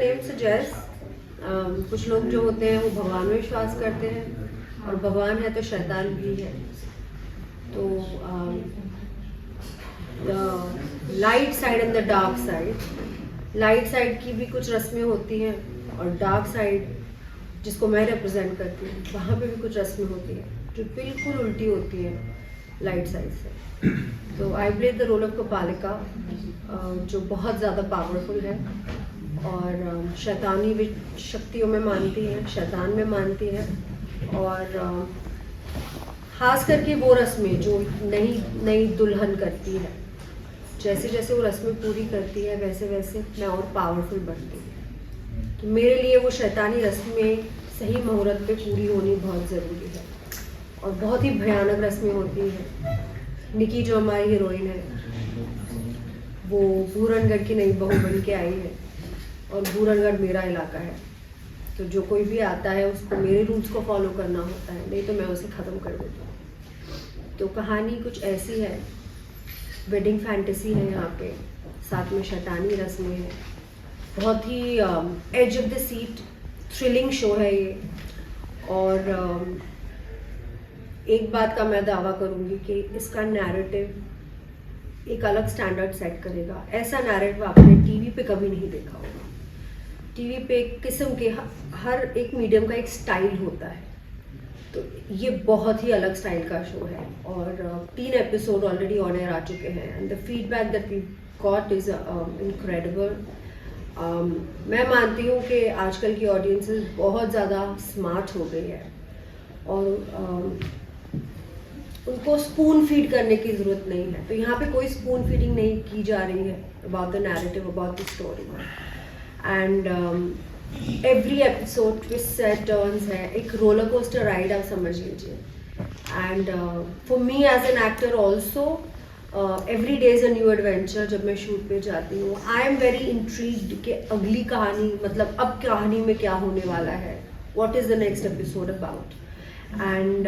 Name suggest कुछ लोग जो होते हैं वो भगवान में विश्वास करते हैं और भगवान है तो शैतान भी है। तो light side and the dark side, light side की भी कुछ रस्में होती हैं और डार्क साइड जिसको मैं रिप्रेजेंट करती हूँ वहाँ पे भी कुछ रस्में होती हैं जो बिल्कुल उल्टी होती है लाइट साइड से। तो I played the role of Kapalika जो बहुत ज़्यादा पावरफुल है और शैतानी शक्तियों में मानती है, शैतान में मानती है और ख़ास करके वो रस्में जो नई दुल्हन करती है, जैसे जैसे वो रस्में पूरी करती है वैसे वैसे मैं और पावरफुल बनती हूँ। तो मेरे लिए वो शैतानी रस्में सही मुहूर्त पे पूरी होनी बहुत ज़रूरी है और बहुत ही भयानक रस्में होती हैं। निकी जो हमारी हीरोइन है वो भूरणगढ़ की नई बहू बन के आई है और भूरणगढ़ मेरा इलाका है, तो जो कोई भी आता है उसको मेरे रूल्स को फॉलो करना होता है, नहीं तो मैं उसे ख़त्म कर देती हूँ। तो कहानी कुछ ऐसी है, वेडिंग फैंटेसी है यहाँ पे, साथ में शैतानी रस्में हैं, बहुत ही edge of the seat thrilling show है ये। और एक बात का मैं दावा करूँगी कि इसका नैरेटिव एक अलग स्टैंडर्ड सेट करेगा। ऐसा नैरेटिव आपने टीवी पे कभी नहीं देखा होगा। टीवी पे एक किस्म के हर एक मीडियम का एक स्टाइल होता है, तो ये बहुत ही अलग स्टाइल का शो है और 3 एपिसोड ऑलरेडी ऑन एयर आ चुके हैं and the feedback that we got is incredible. मैं मानती हूँ कि आजकल की ऑडियंसेस बहुत ज़्यादा स्मार्ट हो गई है और उनको स्पून फीड करने की ज़रूरत नहीं है। तो यहाँ पे कोई स्पून फीडिंग नहीं की जा रही है about the narrative, about the story and every episode twist and turns है, एक रोलर कोस्टर राइड आप समझ लीजिए। And for me as an actor also every day is a new adventure. जब मैं शूट पे जाती हूँ आई एम वेरी इंट्रीग्ड कि अगली कहानी मतलब अब कहानी में क्या होने वाला है, what is the next episode about. And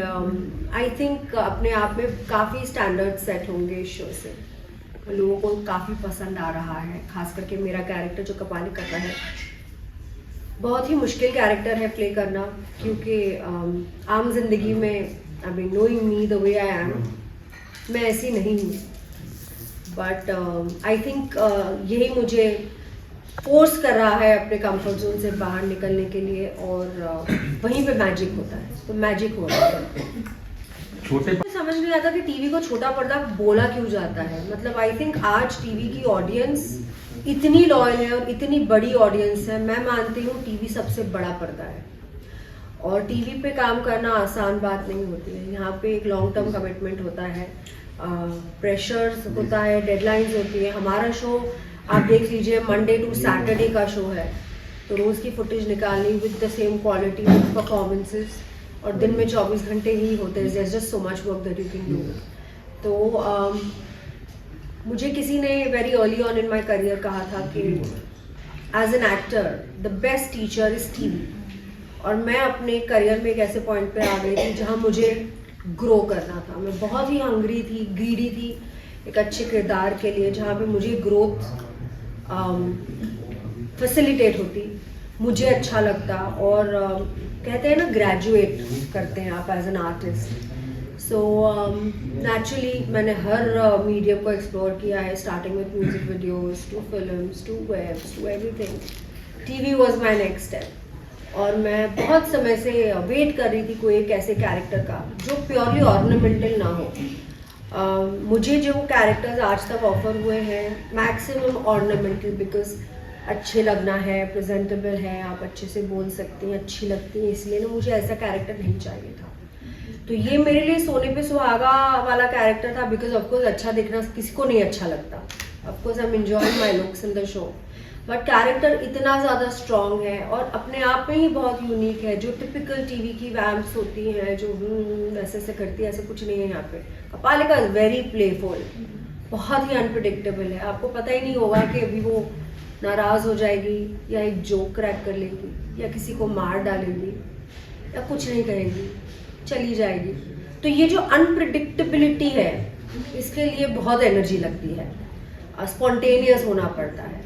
I think अपने आप में काफ़ी स्टैंडर्ड सेट होंगे इस शो से, लोगों को काफ़ी पसंद आ रहा है। खास करके मेरा कैरेक्टर जो कपालिका का है बहुत ही मुश्किल कैरेक्टर है प्ले करना, क्योंकि आम जिंदगी में I mean knowing me the way I am, मैं ऐसी नहीं हूँ, बट आई थिंक यही मुझे फोर्स कर रहा है अपने कंफर्ट जोन से बाहर निकलने के लिए और वहीं पे मैजिक होता है, तो मैजिक हो रहा है। छोटे समझ नहीं आता कि टीवी को छोटा पर्दा बोला क्यों जाता है। मतलब आई थिंक आज टीवी की ऑडियंस इतनी लॉयल है और इतनी बड़ी ऑडियंस है, मैं मानती हूँ टीवी सबसे बड़ा पर्दा है और टीवी पे काम करना आसान बात नहीं होती है। यहाँ पे एक लॉन्ग टर्म कमिटमेंट होता है, प्रेशर्स होता है, डेडलाइंस होती है। हमारा शो आप देख लीजिए मंडे टू सैटरडे का शो है, तो रोज़ की फुटेज निकालनी with the same quality with performances, और दिन में 24 घंटे ही होते हैं। There is just so much work that you can do. तो मुझे किसी ने very early on in my career कहा था कि as an actor the best teacher is TV, और मैं अपने करियर में एक ऐसे पॉइंट पे आ गई थी जहाँ मुझे ग्रो करना था। मैं बहुत ही हंग्री थी, ग्रीडी थी एक अच्छे किरदार के लिए, जहाँ पे मुझे ग्रोथ फैसिलिटेट होती, मुझे अच्छा लगता। और कहते हैं ना ग्रेजुएट करते हैं आप as an artist. So naturally मैंने हर मीडियम को एक्सप्लोर किया है, starting with music videos to films to webs to everything. TV was my next step और मैं बहुत समय से वेट कर रही थी कोई एक ऐसे कैरेक्टर का जो प्योरली ऑर्नामेंटल ना हो। मुझे जो कैरेक्टर्स आज तक ऑफर हुए हैं मैक्सिमम ऑर्नामेंटल, बिकॉज अच्छे लगना है, प्रेजेंटेबल है, आप अच्छे से बोल सकती हैं, अच्छी लगती हैं, इसलिए ना मुझे ऐसा कैरेक्टर नहीं चाहिए था। तो ये मेरे लिए सोने पे सुहागा वाला कैरेक्टर था, बिकॉज ऑफकोर्स अच्छा दिखना किसी को नहीं अच्छा लगता। Of course I am enjoying my looks in the show, but character इतना ज़्यादा स्ट्रॉन्ग है और अपने आप में ही बहुत यूनिक है। जो टिपिकल टीवी की वैम्प्स होती हैं जो ऐसे ऐसे करती है, ऐसे कुछ नहीं है यहाँ पे। कपालिका इज़ वेरी प्लेफुल, बहुत ही अनप्रिडिक्टेबल है। आपको पता ही नहीं होगा कि अभी वो नाराज़ हो जाएगी या एक जोक क्रैक कर लेगी या किसी को मार डालेगी या कुछ नहीं कहेगी, चली जाएगी। तो ये जो अनप्रिडिक्टेबिलिटी है इसके लिए बहुत एनर्जी लगती है, स्पॉन्टेनियस होना पड़ता है।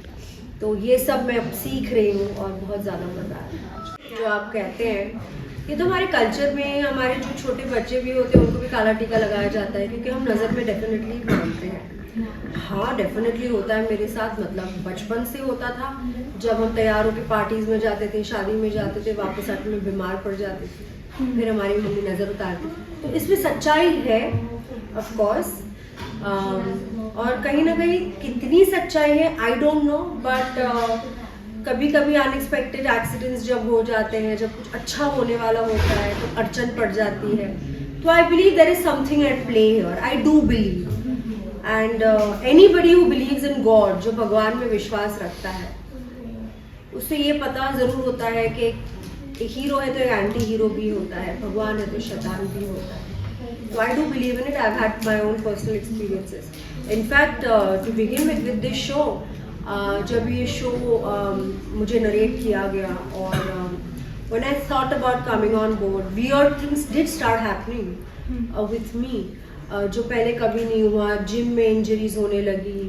तो ये सब मैं अब सीख रही हूँ और बहुत ज़्यादा मज़ा आ रहा है। जो आप कहते हैं, ये तो हमारे कल्चर में हमारे जो छोटे बच्चे भी होते हैं उनको भी काला टीका लगाया जाता है, क्योंकि हम नज़र में डेफिनेटली मानते हैं। हाँ, डेफिनेटली होता है मेरे साथ, मतलब बचपन से होता था। जब हम तैयार होकर पार्टीज़ में जाते थे, शादी में जाते थे, वापस आके में बीमार पड़ जाते थे, फिर हमारी मम्मी नज़र उतारती थी। तो इसमें सच्चाई है ऑफ कोर्स, और कहीं ना कहीं कितनी सच्चाई है आई डोंट नो, बट कभी कभी अनएक्सपेक्टेड एक्सीडेंट्स जब हो जाते हैं, जब कुछ अच्छा होने वाला होता है तो अड़चन पड़ जाती है। तो I believe there is something at play here, I do believe. And anybody who believes in God, जो भगवान में विश्वास रखता है, उससे ये पता ज़रूर होता है कि एक हीरो है तो एक एंटी हीरो भी होता है, भगवान है तो शैतान भी होता है। So I do believe in it. I've had my own personal experiences. In fact, to begin with this show, जब ये शो मुझे नरेट किया गया और when I thought about coming on board, weird things did start happening with me. जो पहले कभी नहीं हुआ, जिम में इंजरीज होने लगी,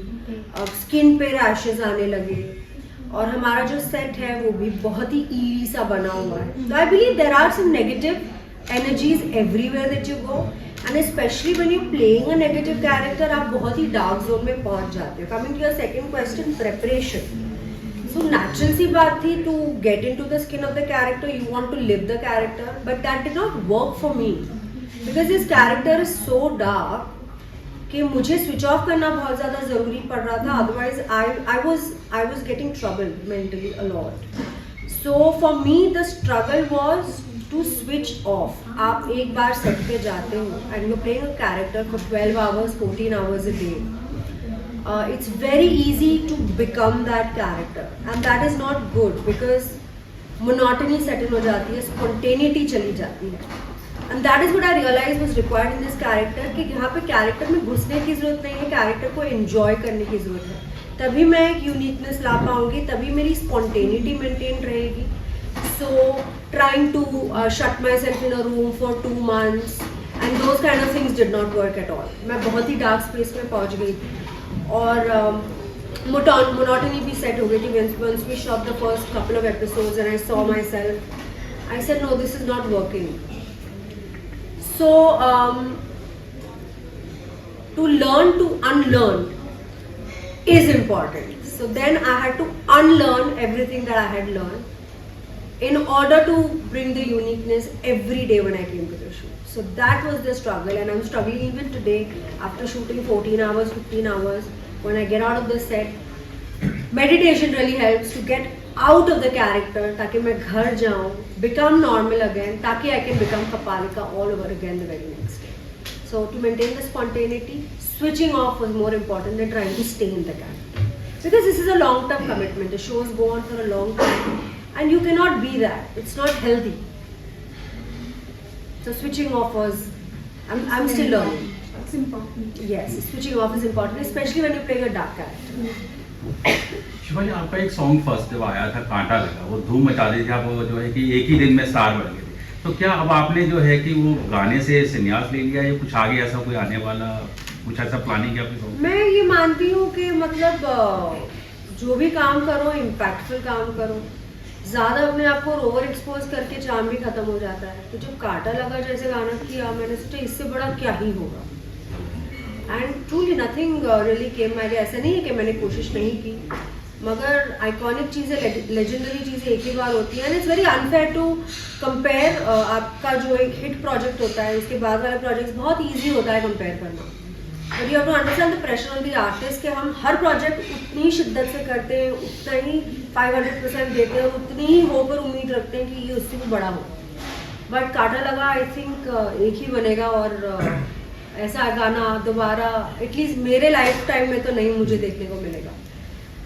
स्किन पे रैशेज आने लगे, और हमारा जो सेट है वो भी बहुत ही ईली सा बना हुआ है। So I believe there are some negative energies everywhere that you go, and especially when you're playing a negative character, आप बहुत ही डार्क जोन में पहुंच जाते हो। Coming to your second question, preparation. So natural सी बात थी to get into the skin of the character, you want to live the character, but that did not work for me because this character is so dark कि मुझे switch off करना बहुत ज़्यादा ज़रूरी पड़ रहा था, otherwise I was getting trouble mentally a lot. So for me the struggle was to switch off. आप एक बार सेट पे जाते हो and you playing a character for 12 hours 14 hours a day, it's very easy to become that character and that is not good because monotony settle हो जाती है, spontaneity चली जाती है। And that is what I realise was required in this character, कि यहाँ पे character में घुसने की ज़रूरत नहीं है, कैरेक्टर को एंजॉय करने की ज़रूरत है। तभी मैं एक यूनिकनेस ला पाऊँगी, तभी मेरी स्पॉन्टेनिटी मेंटेन रहेगी। So trying to shut myself in a room for 2 months and those kind of things did not work at all. मैं बहुत ही डार्क स्पेस में पहुँच गई थी और मोनोटनी भी सेट हो गई थी। Once we shot the first couple of episodes and I saw myself, I said no, this is not working. So to learn to unlearn is important. So then I had to unlearn everything that I had learned in order to bring the uniqueness every day when I came to the shoot. So that was the struggle, and I'm struggling even today after shooting 14 hours, 15 hours. When I get out of the set, meditation really helps to get out of the character, ताकि मैं घर जाऊँ, become normal again, ताकि I can become Kapalika all over again the very next day. So to maintain the spontaneity, switching off was more important than trying to stay in the character, because this is a long-term commitment. The shows go on for a long time. And you cannot be that. It's not healthy. So switching off was, I'm still learning. It's important. Yes, switching off is important, especially when you're playing a dark character. Shiva ji, आपका एक song first जब आया था कांटा लगा, वो धूम मचा दी थी। आप वो जो है कि एक ही दिन में स्टार बन गए थे। तो क्या अब आपने जो है कि वो गाने से संन्यास ले लिया, या कुछ आगे ऐसा कोई आने वाला, कुछ ऐसा प्लानिंग है आपकी? मैं ये मानती हूँ कि मतलब जो भी काम करो, इम्पैक्टफुल काम करो। ज़्यादा अपने आप को ओवर एक्सपोज करके चार्म भी ख़त्म हो जाता है। तो जब कांटा लगा जैसे गाना किया, मैंने सोचा इससे बड़ा क्या ही होगा, and truly nothing really came my way. ऐसा नहीं है कि मैंने कोशिश नहीं की, मगर आइकॉनिक चीज़ें, लेजेंडरी चीज़ें एक ही बार होती हैं, and it's very unfair to compare. आपका जो एक हिट प्रोजेक्ट होता है, उसके बाद वाला प्रोजेक्ट बहुत ईजी होता है कंपेयर करना, but you have to understand the pressure on the artist कि हम हर प्रोजेक्ट उतनी शिद्दत से करते हैं, उतना ही 500% देते हैं, उतनी ही होकर उम्मीद रखते हैं कि ये उससे भी बड़ा हो। बट कांटा लगा आई थिंक एक ही बनेगा, और ऐसा गाना दोबारा एटलीस्ट मेरे लाइफ टाइम में तो नहीं मुझे देखने को मिलेगा।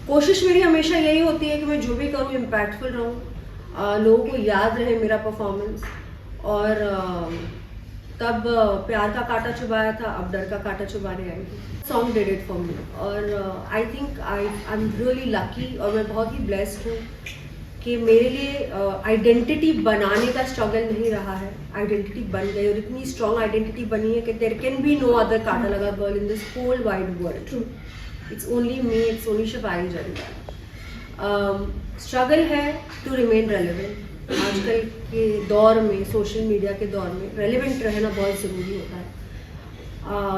कोशिश मेरी हमेशा यही होती है कि मैं जो भी करूँ इम्पैक्टफुल रहूँ, लोगों को याद रहे मेरा परफॉर्मेंस। और तब प्यार का कांटा चुभाया था, अब डर का कांटा चुभाने आई थी। Song did it for me, और I think I am really lucky, और मैं बहुत ही ब्लेस्ड हूँ कि मेरे लिए आइडेंटिटी बनाने का स्ट्रगल नहीं रहा है। आइडेंटिटी बन गई, और इतनी स्ट्रॉन्ग आइडेंटिटी बनी है कि there can be no other Kaanta Laga girl in this whole wide world. It's only me, it's only Shivani Jariya. Struggle है टू रिमेन रेलेवेंट। आजकल के दौर में, सोशल मीडिया के दौर में रेलेवेंट रहना बहुत ज़रूरी होता है।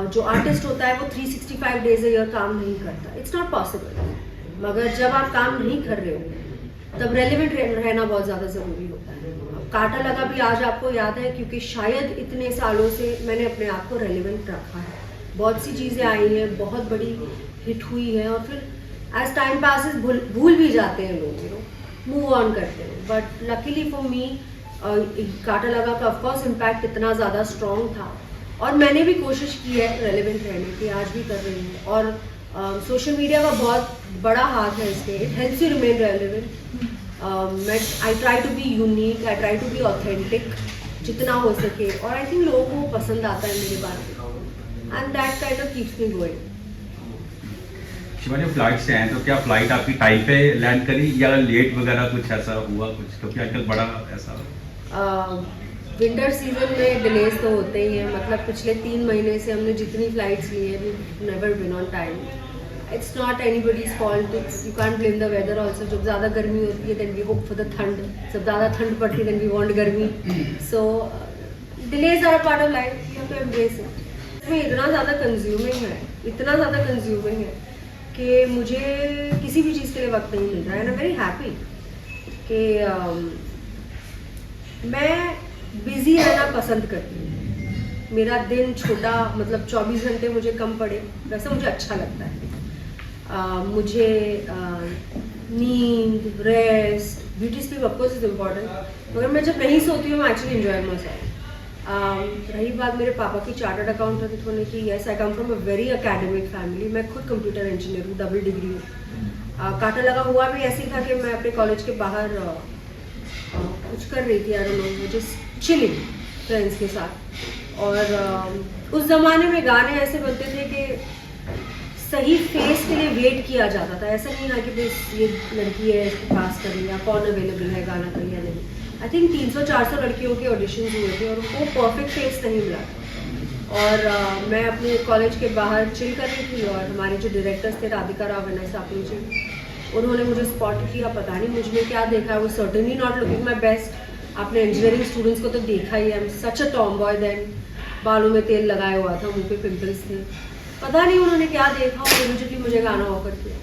जो आर्टिस्ट होता है वो 365 डेज अ ईयर काम नहीं करता, इट्स नॉट पॉसिबल। मगर जब आप काम नहीं कर रहे हो तब रेलेवेंट रहना बहुत ज़्यादा ज़रूरी होता है। अब कांटा लगा भी आज आपको याद है क्योंकि शायद इतने सालों से मैंने अपने आप को रेलेवेंट रखा है। बहुत सी चीज़ें आई हैं, बहुत बड़ी हिट हुई है और फिर एज टाइम पासिस भूल भी जाते हैं लोग, यू नो, मूव ऑन करते हैं। बट लकीली फॉर मी कांटा लगा का ऑफकोर्स इम्पैक्ट इतना ज़्यादा स्ट्रॉन्ग था और मैंने भी कोशिश की है रेलेवेंट रहने की, आज भी कर रही हूँ। और सोशल मीडिया का बहुत बड़ा हाथ है इसमें, it helps you remain relevant. I try to be unique, I try to be authentic जितना हो सके, और आई थिंक लोगों को पसंद आता है मेरी बात, and that kind of keeps me going. Shiva ji, flight से आए तो क्या फ्लाइट आपकी टाइम पे लैंड करी या लेट वगैरह कुछ ऐसा हुआ कुछ, क्योंकि आजकल बड़ा ऐसा विंटर सीजन में डिलेज तो होते ही हैं। मतलब पिछले 3 महीने से हमने जितनी फ्लाइट्स ली है, we never been on time. It's not anybody's fault, it's you can't blame the weather also. जब ज़्यादा गर्मी होती है then we hope for the ठंड, जब ज़्यादा ठंड पड़ती है देन वी वांट गर्मी। So delays are a part of life, you have to embrace it. इसमें इतना ज़्यादा कंज्यूमिंग है, इतना ज़्यादा कंज्यूमिंग है कि मुझे किसी भी चीज़ के लिए वक्त नहीं मिल रहा है। And I am very happy कि मैं बिज़ी रहना पसंद करती हूँ। मेरा दिन छोटा, मतलब 24 घंटे मुझे कम पड़े, वैसा मुझे अच्छा लगता है। मुझे नींद, rest, beauty sleep of course is important, मगर मैं जब नहीं सोती हूँ मैं एक्चुअली एंजॉय माई सेल्फ। रही बात मेरे पापा की चार्टर्ड अकाउंटेंट होने की, yes I come from a very academic family. मैं खुद कंप्यूटर इंजीनियर हूँ, डबल डिग्री हूँ। कांटा लगा हुआ भी ऐसे ही था कि मैं अपने कॉलेज के बाहर कुछ कर रही थी, I don't know, just chilling friends के साथ। और उस ज़माने में गाने ऐसे बनते थे कि सही फेस के लिए वेट किया जाता था। ऐसा नहीं था कि बस ये लड़की है, इसको पास करें या कौन अवेलेबल है गाना करें या नहीं। आई थिंक 300-400 लड़कियों के ऑडिशंस हुए थे और उनको परफेक्ट फेस नहीं मिला। और मैं अपने कॉलेज के बाहर चिल कर रही थी और हमारे जो डायरेक्टर्स थे, राधिका राव एंड सापनी जी, उन्होंने मुझे स्पॉट किया। पता नहीं मुझ में क्या देखा, वो certainly not looking my best. आपने इंजीनियरिंग स्टूडेंट्स को तो देखा ही है, सच अ टॉम बॉय। देन बालों में तेल लगाया हुआ था, मुंह पे पिंपल्स थे, पता नहीं उन्होंने क्या देखा और इमीडिएटली मुझे गाना ऑफर किया।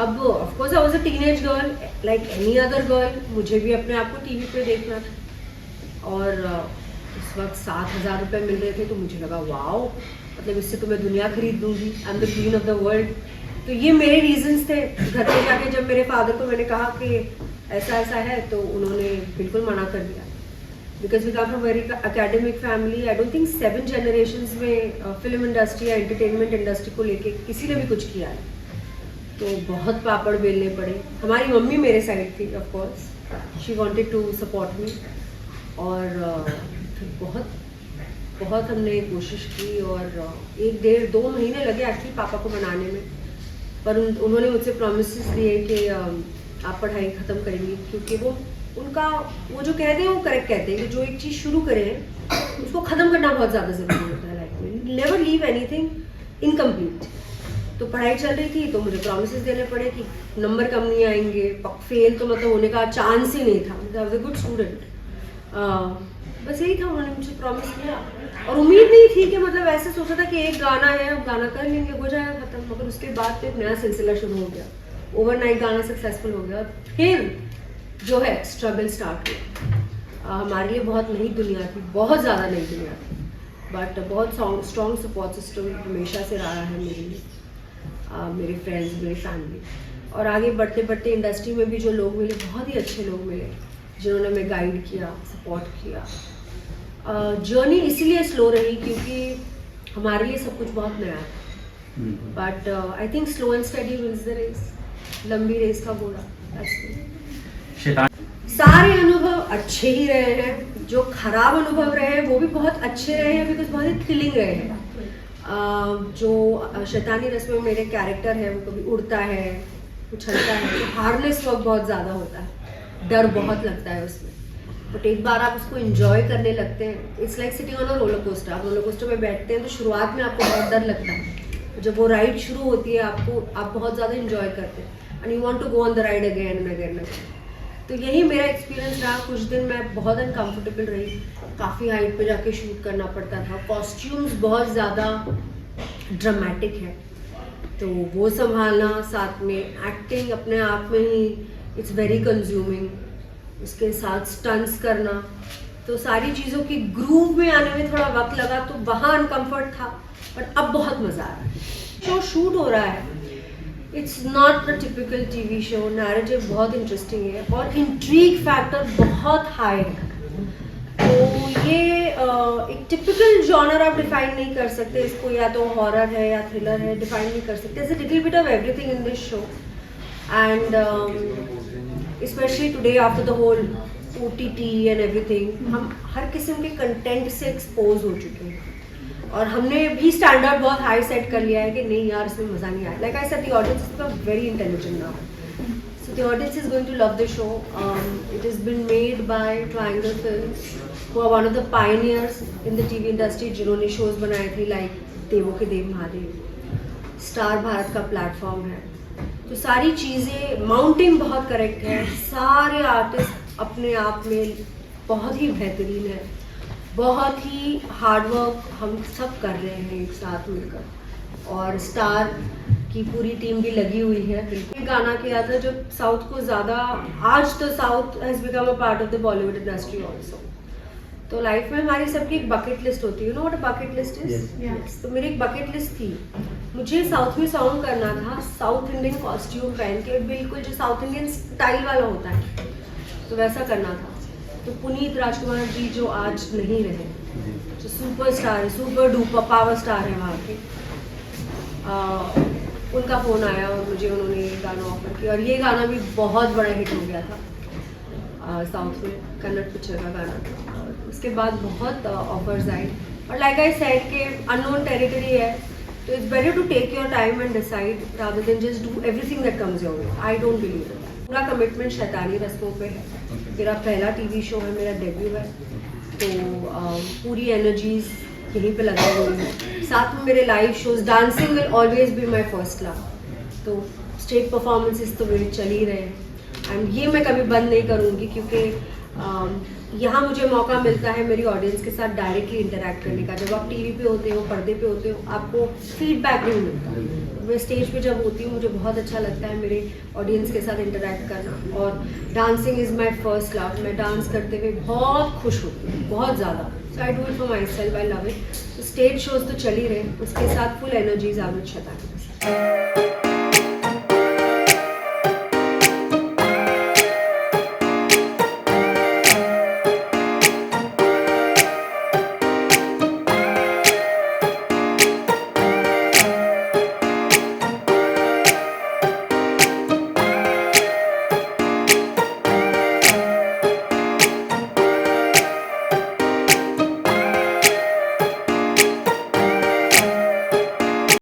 अब of course I was a teenage girl like any other girl, मुझे भी अपने आप को टीवी पे देखना था। और उस वक्त 7,000 रुपये मिल रहे थे तो मुझे लगा वाओ, मतलब इससे तो मैं दुनिया खरीद दूंगी, I am the queen of the world. तो ये मेरे रीजंस थे। घर पे जाके जब मेरे फादर को मैंने कहा कि ऐसा ऐसा है, तो उन्होंने बिल्कुल मना कर दिया, because we come from very academic family. I don't think 7 generations में फिल्म इंडस्ट्री या एंटरटेनमेंट इंडस्ट्री को लेके किसी ने भी कुछ किया है। तो बहुत पापड़ बेलने पड़े। हमारी मम्मी मेरे साइड थी, of course she wanted to support me. और फिर बहुत हमने कोशिश की और 1, 1.5, 2 महीने लगे एक्चुअली पापा को मनाने में। पर उन्होंने मुझसे प्रॉमिसेस दिए कि आप पढ़ाई ख़त्म करेंगी, क्योंकि वो जो कहते हैं वो करेक्ट कहते हैं कि जो एक चीज़ शुरू करें उसको ख़त्म करना बहुत ज़्यादा ज़रूरी होता है लाइफ में। Never leave anything incomplete. तो पढ़ाई चल रही थी तो मुझे प्रॉमिसेस देने पड़े कि नंबर कम नहीं आएंगे, फेल तो मतलब होने का चांस ही नहीं था। I was a good student. बस यही था, उन्होंने मुझे प्रॉमिस किया और उम्मीद नहीं थी कि मतलब ऐसे सोचा था कि एक गाना है, अब गाना कर लेंगे, हो जाएगा ख़त्म। मगर उसके बाद तो एक नया सिलसिला शुरू हो गया, ओवरनाइट गाना सक्सेसफुल हो गया। फिर जो है स्ट्रगल स्टार्ट हुआ। हमारे लिए बहुत नई दुनिया थी, बहुत ज़्यादा नई दुनिया थी, बट बहुत स्ट्रॉन्ग सपोर्ट सिस्टम हमेशा से रहा है मेरे लिए, मेरे फ्रेंड्स, मेरी फैमिली। और आगे बढ़ते बढ़ते इंडस्ट्री में भी जो लोग मिले, बहुत ही अच्छे लोग मिले जिन्होंने हमें गाइड किया, सपोर्ट किया। जर्नी इसलिए स्लो रही क्योंकि हमारे लिए सब कुछ बहुत नया है। But I think slow and study wins the race. लंबी रेस का घोड़ा। सारे अनुभव अच्छे ही रहे हैं, जो खराब अनुभव रहे हैं वो भी बहुत अच्छे रहे हैं, बिकॉज बहुत ही थ्रिलिंग रहे हैं। जो शैतानी रस में मेरे कैरेक्टर है वो कभी उड़ता है, उछलता है, तो हार्नेस वर्क बहुत ज़्यादा होता है, डर बहुत लगता है उसमें। बट एक बार आप उसको एंजॉय करने लगते हैं, it's like sitting on a roller coaster. आप रोलर कोस्टर में बैठते हैं तो शुरुआत में आपको बहुत डर लगता है, जब वो राइड शुरू होती है आप बहुत ज़्यादा एंजॉय करते हैं। And you want to go on the ride again and again. तो यही मेरा एक्सपीरियंस रहा। कुछ दिन मैं बहुत अनकम्फर्टेबल रही, काफ़ी हाइट पे जाके शूट करना पड़ता था, कॉस्ट्यूम्स बहुत ज़्यादा ड्रामेटिक है, तो वो संभालना, साथ में एक्टिंग अपने आप में ही इट्स वेरी कंज्यूमिंग, उसके साथ स्टंट्स करना, तो सारी चीज़ों की ग्रूव में आने में थोड़ा वक्त लगा, तो वहाँ अनकम्फर्ट था, बट अब बहुत मज़ा आ रहा है। शो शूट हो रहा है, it's not a typical TV show, narrative बहुत इंटरेस्टिंग है और इंट्रीग फैक्टर बहुत हाई है। तो ये एक टिपिकल जॉनर आप डिफाइन नहीं कर सकते इसको, या तो हॉरर है या थ्रिलर है, डिफाइन नहीं कर सकते। It's a little bit of everything in this show and specially today after the whole OTT and everything, हम हर किस्म के कंटेंट से एक्सपोज हो चुके हैं और हमने भी स्टैंडर्ड बहुत हाई सेट कर लिया है कि नहीं यार इसमें मज़ा नहीं आया। Like I said, the audience is become very intelligent now, so the audience is going to love the show. It has been made by Triangle Films, who are one of the pioneers in the TV industry, जिन्होंने shows बनाए थे like देवों के देव Mahadev, star Bharat का platform है। तो सारी चीज़ें, माउंटिंग बहुत करेक्ट है, सारे आर्टिस्ट अपने आप में बहुत ही बेहतरीन है, बहुत ही हार्डवर्क हम सब कर रहे हैं एक साथ मिलकर, और स्टार की पूरी टीम भी लगी हुई है। बिल्कुल गाना किया था जो साउथ को ज़्यादा, आज तो south has become a part of the Bollywood industry also. तो लाइफ में हमारी सबकी एक बकेट लिस्ट होती है, you know what a bucket list is. तो मेरी एक बकेट लिस्ट थी, मुझे साउथ में सॉन्ग करना था, साउथ इंडियन कॉस्ट्यूम पहन के, बिल्कुल जो साउथ इंडियन स्टाइल वाला होता है, तो वैसा करना था। तो पुनीत राजकुमार जी जो आज नहीं रहे, जो सुपर स्टार है, सुपर डुपर पावर स्टार है वहाँ के, उनका फ़ोन आया और मुझे उन्होंने ये गाना ऑफर किया, और ये गाना भी बहुत बड़ा हिट हो गया था साउथ में, कन्नड़ पिक्चर का गाना था। और उसके बाद बहुत ऑफर्स आए, और लाइक आई सेड कि अननोन टेरिटरी है, तो it's better to take your time and decide rather than just do everything that comes your way. I don't believe in that. पूरा कमिटमेंट शैतानी रस्मों पे है। मेरा पहला टीवी शो है, मेरा डेब्यू है, तो पूरी एनर्जीज यहीं पे लगा हुई है। साथ में मेरे live shows, dancing will always be my first love, तो स्टेज परफॉर्मेंसेस तो मेरे चल ही रहे हैं, एंड ये मैं कभी बंद नहीं करूँगी, क्योंकि यहाँ मुझे मौका मिलता है मेरी ऑडियंस के साथ डायरेक्टली इंटरेक्ट करने का। जब आप टीवी पे होते हो, पर्दे पे होते हो, आपको फीडबैक नहीं मिलता। मैं स्टेज पे जब होती हूँ, मुझे बहुत अच्छा लगता है मेरे ऑडियंस के साथ इंटरेक्ट करना, और dancing is my first love. मैं डांस करते हुए बहुत खुश होती हूँ, बहुत ज़्यादा। So I do it for myself, I love it. तो स्टेज शोज तो चल ही रहे, उसके साथ फुल एनर्जीज आविद शैतानी।